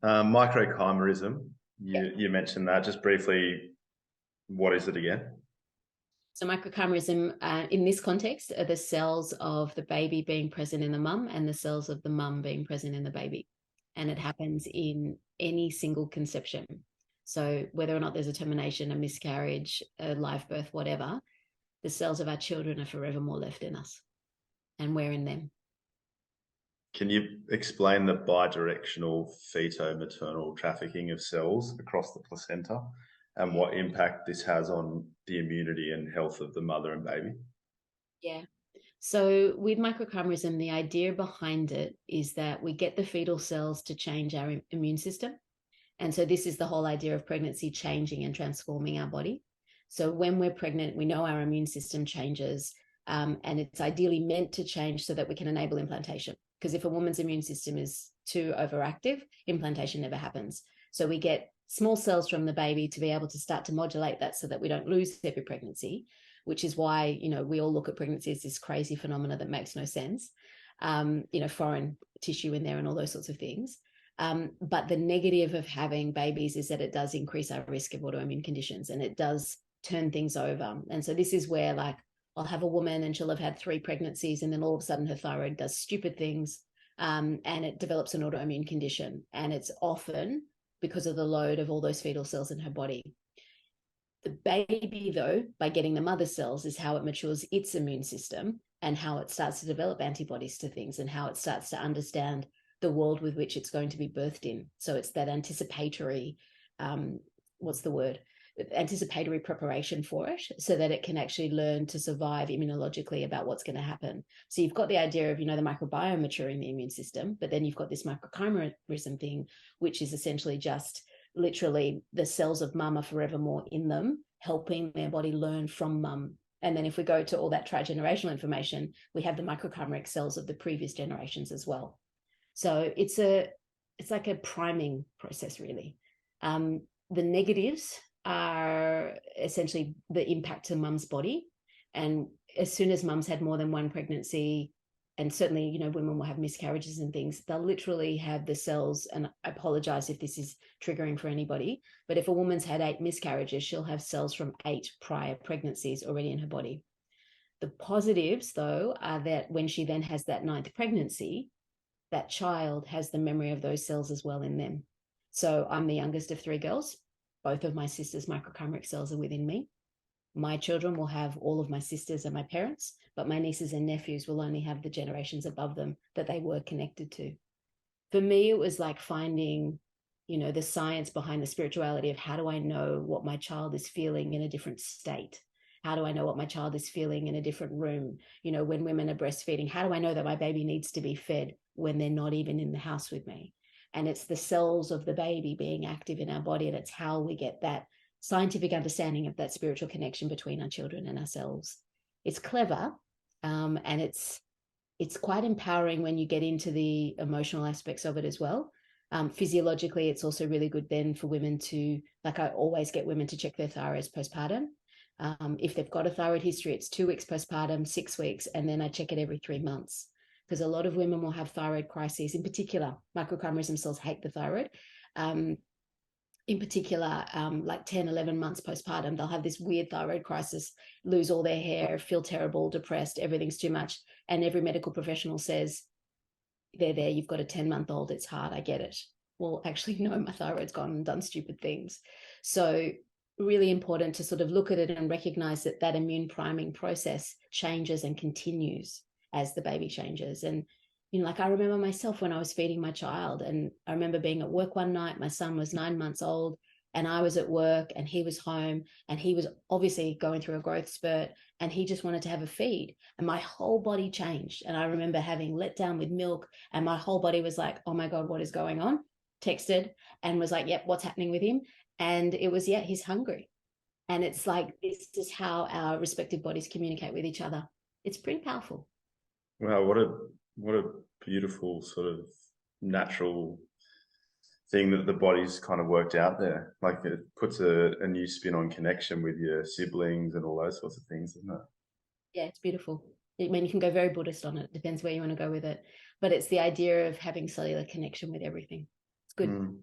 Microchimerism, Yeah. you mentioned that. Just briefly, what is it again? So microchimerism, in this context, are the cells of the baby being present in the mum and the cells of the mum being present in the baby. And it happens in any single conception. So whether or not there's a termination, a miscarriage, a live birth, whatever, the cells of our children are forevermore left in us, and we're in them. Can you explain the bidirectional feto-maternal trafficking of cells across the placenta and what impact this has on the immunity and health of the mother and baby? Yeah. So with microchimerism, the idea behind it is that we get the fetal cells to change our immune system. And so this is the whole idea of pregnancy changing and transforming our body. So when we're pregnant, we know our immune system changes, and it's ideally meant to change so that we can enable implantation. Because if a woman's immune system is too overactive, implantation never happens. So we get small cells from the baby to be able to start to modulate that so that we don't lose every pregnancy, which is why, we all look at pregnancy as this crazy phenomena that makes no sense, foreign tissue in there and all those sorts of things. But the negative of having babies is that it does increase our risk of autoimmune conditions, and it does turn things over. And so this is where, like, I'll have a woman and she'll have had 3 pregnancies, and then all of a sudden her thyroid does stupid things, and it develops an autoimmune condition. And it's often because of the load of all those fetal cells in her body. The baby, though, by getting the mother cells, is how it matures its immune system and how it starts to develop antibodies to things and how it starts to understand the world with which it's going to be birthed in. So it's that anticipatory, what's the word? Anticipatory preparation for it so that it can actually learn to survive immunologically about what's going to happen. So you've got the idea of, the microbiome maturing the immune system, but then you've got this microchimerism thing, which is essentially just literally the cells of mum are forevermore in them, helping their body learn from mum. And then if we go to all that trigenerational information, we have the microchimeric cells of the previous generations as well. So it's like a priming process, really. The negatives are essentially the impact to mum's body. And as soon as mum's had more than one pregnancy, and certainly, women will have miscarriages and things, they'll literally have the cells, and I apologize if this is triggering for anybody, but if a woman's had 8 miscarriages, she'll have cells from 8 prior pregnancies already in her body. The positives, though, are that when she then has that 9th pregnancy, that child has the memory of those cells as well in them. So I'm the youngest of 3 girls. Both of my sisters' microchimeric cells are within me. My children will have all of my sisters and my parents, but my nieces and nephews will only have the generations above them that they were connected to. For me, it was like finding, the science behind the spirituality of how do I know what my child is feeling in a different state? How do I know what my child is feeling in a different room? When women are breastfeeding, how do I know that my baby needs to be fed when they're not even in the house with me? And it's the cells of the baby being active in our body, and it's how we get that scientific understanding of that spiritual connection between our children and ourselves. It's clever, and it's quite empowering when you get into the emotional aspects of it as well. Physiologically, it's also really good then for women to, like, I always get women to check their thyroids postpartum. If they've got a thyroid history, it's 2 weeks postpartum, 6 weeks, and then I check it every 3 months. Because a lot of women will have thyroid crises. In particular, microchimerism cells hate the thyroid. In particular, like 10, 11 months postpartum, they'll have this weird thyroid crisis, lose all their hair, feel terrible, depressed, everything's too much. And every medical professional says, there, you've got a 10-month-old, it's hard, I get it. Well, actually, no, my thyroid's gone and done stupid things. So really important to sort of look at it and recognize that that immune priming process changes and continues as the baby changes. And like I remember myself when I was feeding my child, and I remember being at work one night, my son was 9 months old, and I was at work and he was home, and he was obviously going through a growth spurt, and he just wanted to have a feed, and my whole body changed. And I remember having let down with milk, and my whole body was like, oh my God, what is going on? Texted and was like, yep, what's happening with him? And it was, yeah, he's hungry. And it's like, this is how our respective bodies communicate with each other. It's pretty powerful. Wow, what a beautiful sort of natural thing that the body's kind of worked out there. Like it puts a new spin on connection with your siblings and all those sorts of things, doesn't it? Yeah, it's beautiful. I mean, you can go very Buddhist on it. Depends where you want to go with it. But it's the idea of having cellular connection with everything. It's good. Mm.